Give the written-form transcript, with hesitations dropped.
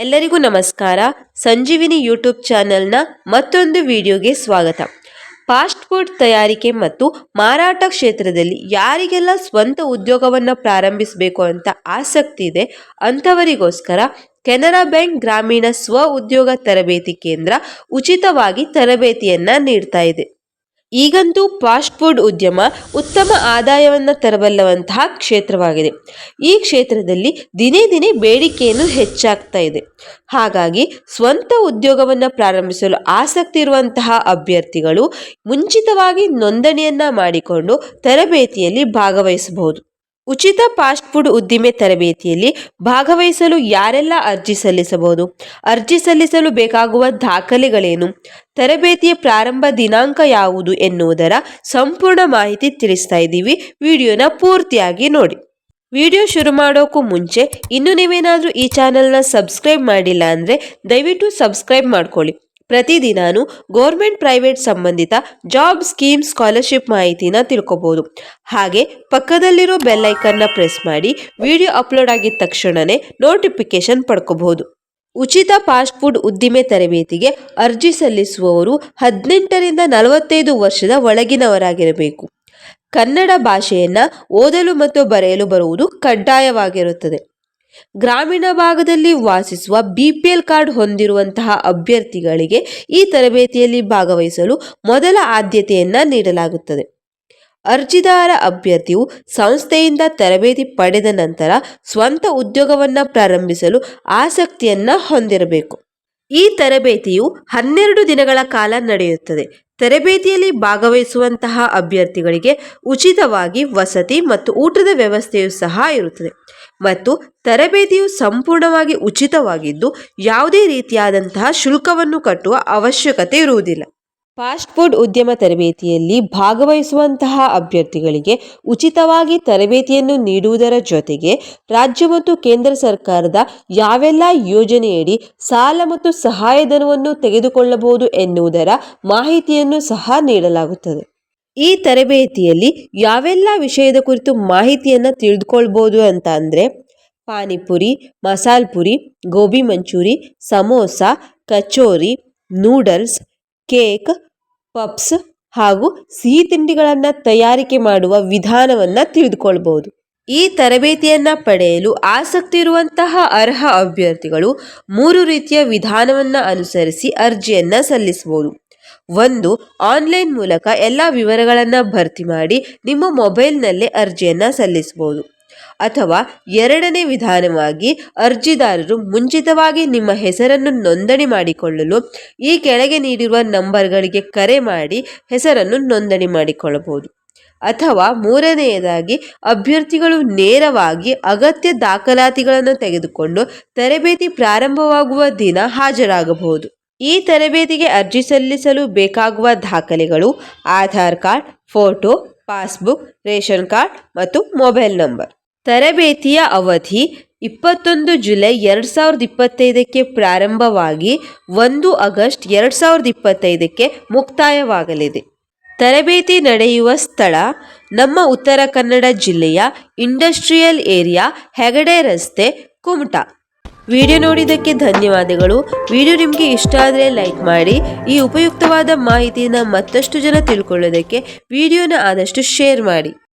ಎಲ್ಲರಿಗೂ ನಮಸ್ಕಾರ. ಸಂಜೀವಿನಿ ಯೂಟ್ಯೂಬ್ ಚಾನೆಲ್ನ ಮತ್ತೊಂದು ವಿಡಿಯೋಗೆ ಸ್ವಾಗತ. ಫಾಸ್ಟ್ ಫುಡ್ ತಯಾರಿಕೆ ಮತ್ತು ಮಾರಾಟ ಕ್ಷೇತ್ರದಲ್ಲಿ ಯಾರಿಗೆಲ್ಲ ಸ್ವಂತ ಉದ್ಯೋಗವನ್ನು ಪ್ರಾರಂಭಿಸಬೇಕು ಅಂತ ಆಸಕ್ತಿ ಇದೆ ಅಂಥವರಿಗೋಸ್ಕರ ಕೆನರಾ ಬ್ಯಾಂಕ್ ಗ್ರಾಮೀಣ ಸ್ವ ಉದ್ಯೋಗ ತರಬೇತಿ ಕೇಂದ್ರ ಉಚಿತವಾಗಿ ತರಬೇತಿಯನ್ನು ನೀಡ್ತಾ ಇದೆ. ಈಗಂತೂ ಫಾಸ್ಟ್ ಫುಡ್ ಉದ್ಯಮ ಉತ್ತಮ ಆದಾಯವನ್ನು ತರಬಲ್ಲವಂತಹ ಕ್ಷೇತ್ರವಾಗಿದೆ. ಈ ಕ್ಷೇತ್ರದಲ್ಲಿ ದಿನೇ ದಿನೇ ಬೇಡಿಕೆಯನ್ನು ಹೆಚ್ಚಾಗ್ತಾ ಇದೆ. ಹಾಗಾಗಿ ಸ್ವಂತ ಉದ್ಯೋಗವನ್ನು ಪ್ರಾರಂಭಿಸಲು ಆಸಕ್ತಿ ಇರುವಂತಹ ಅಭ್ಯರ್ಥಿಗಳು ಮುಂಚಿತವಾಗಿ ನೋಂದಣಿಯನ್ನ ಮಾಡಿಕೊಂಡು ತರಬೇತಿಯಲ್ಲಿ ಭಾಗವಹಿಸಬಹುದು. ಉಚಿತ ಫಾಸ್ಟ್ ಫುಡ್ ಉದ್ದಿಮೆ ತರಬೇತಿಯಲ್ಲಿ ಭಾಗವಹಿಸಲು ಯಾರೆಲ್ಲ ಅರ್ಜಿ ಸಲ್ಲಿಸಬಹುದು? ಅರ್ಜಿ ಸಲ್ಲಿಸಲು ಬೇಕಾಗುವ ದಾಖಲೆಗಳೇನು? ತರಬೇತಿಯ ಪ್ರಾರಂಭ ದಿನಾಂಕ ಯಾವುದು ಎನ್ನುವುದರ ಸಂಪೂರ್ಣ ಮಾಹಿತಿ ತಿಳಿಸ್ತಾ ಇದ್ದೀವಿ. ವಿಡಿಯೋನ ಪೂರ್ತಿಯಾಗಿ ನೋಡಿ. ವಿಡಿಯೋ ಶುರು ಮಾಡೋಕ್ಕೂ ಮುಂಚೆ ಇನ್ನೂ ನೀವೇನಾದರೂ ಈ ಚಾನಲ್ನ ಸಬ್ಸ್ಕ್ರೈಬ್ ಮಾಡಿಲ್ಲ ಅಂದರೆ ದಯವಿಟ್ಟು ಸಬ್ಸ್ಕ್ರೈಬ್ ಮಾಡ್ಕೊಳ್ಳಿ. ಪ್ರತಿದಿನಾನು ಗೌರ್ಮೆಂಟ್ ಪ್ರೈವೇಟ್ ಸಂಬಂಧಿತ ಜಾಬ್ ಸ್ಕೀಮ್ ಸ್ಕಾಲರ್ಶಿಪ್ ಮಾಹಿತಿನ ತಿಳ್ಕೊಬಹುದು. ಹಾಗೆ ಪಕ್ಕದಲ್ಲಿರೋ ಬೆಲ್ ಐಕನ್ನ ಪ್ರೆಸ್ ಮಾಡಿ ವಿಡಿಯೋ ಅಪ್ಲೋಡ್ ಆಗಿದ ತಕ್ಷಣವೇ ನೋಟಿಫಿಕೇಶನ್ ಪಡ್ಕೋಬಹುದು. ಉಚಿತ ಫಾಸ್ಟ್ ಫುಡ್ ಉದ್ದಿಮೆ ತರಬೇತಿಗೆ ಅರ್ಜಿ ಸಲ್ಲಿಸುವವರು 18ರಿಂದ 45 ವರ್ಷದ ಒಳಗಿನವರಾಗಿರಬೇಕು. ಕನ್ನಡ ಭಾಷೆಯನ್ನ ಓದಲು ಮತ್ತು ಬರೆಯಲು ಬರುವುದು ಕಡ್ಡಾಯವಾಗಿರುತ್ತದೆ. ಗ್ರಾಮೀಣ ಭಾಗದಲ್ಲಿ ವಾಸಿಸುವ BPL ಕಾರ್ಡ್ ಹೊಂದಿರುವಂತಹ ಅಭ್ಯರ್ಥಿಗಳಿಗೆ ಈ ತರಬೇತಿಯಲ್ಲಿ ಭಾಗವಹಿಸಲು ಮೊದಲ ಆದ್ಯತೆಯನ್ನ ನೀಡಲಾಗುತ್ತದೆ. ಅರ್ಜಿದಾರ ಅಭ್ಯರ್ಥಿಯು ಸಂಸ್ಥೆಯಿಂದ ತರಬೇತಿ ಪಡೆದ ನಂತರ ಸ್ವಂತ ಉದ್ಯೋಗವನ್ನ ಪ್ರಾರಂಭಿಸಲು ಆಸಕ್ತಿಯನ್ನ ಹೊಂದಿರಬೇಕು. ಈ ತರಬೇತಿಯು 12 ದಿನಗಳ ಕಾಲ ನಡೆಯುತ್ತದೆ. ತರಬೇತಿಯಲ್ಲಿ ಭಾಗವಹಿಸುವಂತಹ ಅಭ್ಯರ್ಥಿಗಳಿಗೆ ಉಚಿತವಾಗಿ ವಸತಿ ಮತ್ತು ಊಟದ ವ್ಯವಸ್ಥೆಯು ಸಹ ಇರುತ್ತದೆ ಮತ್ತು ತರಬೇತಿಯು ಸಂಪೂರ್ಣವಾಗಿ ಉಚಿತವಾಗಿದ್ದು ಯಾವುದೇ ರೀತಿಯಾದಂತಹ ಶುಲ್ಕವನ್ನು ಕಟ್ಟುವ ಅವಶ್ಯಕತೆ ಇರುವುದಿಲ್ಲ. ಫಾಸ್ಟ್ ಫುಡ್ ಉದ್ಯಮ ತರಬೇತಿಯಲ್ಲಿ ಭಾಗವಹಿಸುವಂತಹ ಅಭ್ಯರ್ಥಿಗಳಿಗೆ ಉಚಿತವಾಗಿ ತರಬೇತಿಯನ್ನು ನೀಡುವುದರ ಜೊತೆಗೆ ರಾಜ್ಯ ಮತ್ತು ಕೇಂದ್ರ ಸರ್ಕಾರದ ಯಾವೆಲ್ಲ ಯೋಜನೆಯಡಿ ಸಾಲ ಮತ್ತು ಸಹಾಯಧನವನ್ನು ತೆಗೆದುಕೊಳ್ಳಬಹುದು ಎನ್ನುವುದರ ಮಾಹಿತಿಯನ್ನು ಸಹ ನೀಡಲಾಗುತ್ತದೆ. ಈ ತರಬೇತಿಯಲ್ಲಿ ಯಾವೆಲ್ಲ ವಿಷಯದ ಕುರಿತು ಮಾಹಿತಿಯನ್ನು ತಿಳಿದುಕೊಳ್ಬೋದು ಅಂತ ಅಂದರೆ panipuri, masal puri, gobi manchurian, samosa, kachori, noodles, cake, puffs ಹಾಗೂ ಸಿಹಿ ತಿಂಡಿಗಳನ್ನು ತಯಾರಿಕೆ ಮಾಡುವ ವಿಧಾನವನ್ನು ತಿಳಿದುಕೊಳ್ಬಹುದು. ಈ ತರಬೇತಿಯನ್ನು ಪಡೆಯಲು ಆಸಕ್ತಿ ಇರುವಂತಹ ಅರ್ಹ ಅಭ್ಯರ್ಥಿಗಳು 3 ರೀತಿಯ ವಿಧಾನವನ್ನು ಅನುಸರಿಸಿ ಅರ್ಜಿಯನ್ನು ಸಲ್ಲಿಸಬಹುದು. 1. ಆನ್ಲೈನ್ ಮೂಲಕ ಎಲ್ಲ ವಿವರಗಳನ್ನು ಭರ್ತಿ ಮಾಡಿ ನಿಮ್ಮ ಮೊಬೈಲ್ನಲ್ಲೇ ಅರ್ಜಿಯನ್ನು ಸಲ್ಲಿಸಬಹುದು. ಅಥವಾ 2ನೇ ವಿಧಾನವಾಗಿ ಅರ್ಜಿದಾರರು ಮುಂಚಿತವಾಗಿ ನಿಮ್ಮ ಹೆಸರನ್ನು ನೋಂದಣಿ ಮಾಡಿಕೊಳ್ಳಲು ಈ ಕೆಳಗೆ ನೀಡಿರುವ ನಂಬರ್ಗಳಿಗೆ ಕರೆ ಮಾಡಿ ಹೆಸರನ್ನು ನೋಂದಣಿ ಮಾಡಿಕೊಳ್ಳಬಹುದು. ಅಥವಾ 3ನೇದಾಗಿ ಅಭ್ಯರ್ಥಿಗಳು ನೇರವಾಗಿ ಅಗತ್ಯ ದಾಖಲಾತಿಗಳನ್ನು ತೆಗೆದುಕೊಂಡು ತರಬೇತಿ ಪ್ರಾರಂಭವಾಗುವ ದಿನ ಹಾಜರಾಗಬಹುದು. ಈ ತರಬೇತಿಗೆ ಅರ್ಜಿ ಸಲ್ಲಿಸಲು ಬೇಕಾಗುವ ದಾಖಲೆಗಳು Aadhaar card, photo, passbook, ration card ಮತ್ತು ಮೊಬೈಲ್ ನಂಬರ್. ತರಬೇತಿಯ ಅವಧಿ 21 ಜುಲೈ 2025ಕ್ಕೆ ಪ್ರಾರಂಭವಾಗಿ 1 ಆಗಸ್ಟ್ 2025ಕ್ಕೆ ಮುಕ್ತಾಯವಾಗಲಿದೆ. ತರಬೇತಿ ನಡೆಯುವ ಸ್ಥಳ ನಮ್ಮ ಉತ್ತರ ಕನ್ನಡ ಜಿಲ್ಲೆಯ ಇಂಡಸ್ಟ್ರಿಯಲ್ ಏರಿಯಾ, ಹೆಗಡೆ ರಸ್ತೆ, ಕುಮಟಾ. ವಿಡಿಯೋ ನೋಡಿದ್ದಕ್ಕೆ ಧನ್ಯವಾದಗಳು. ವಿಡಿಯೋ ನಿಮಗೆ ಇಷ್ಟ ಆದರೆ ಲೈಕ್ ಮಾಡಿ. ಈ ಉಪಯುಕ್ತವಾದ ಮಾಹಿತಿಯನ್ನು ಮತ್ತಷ್ಟು ಜನ ತಿಳ್ಕೊಳ್ಳೋದಕ್ಕೆ ವಿಡಿಯೋನ ಆದಷ್ಟು ಶೇರ್ ಮಾಡಿ.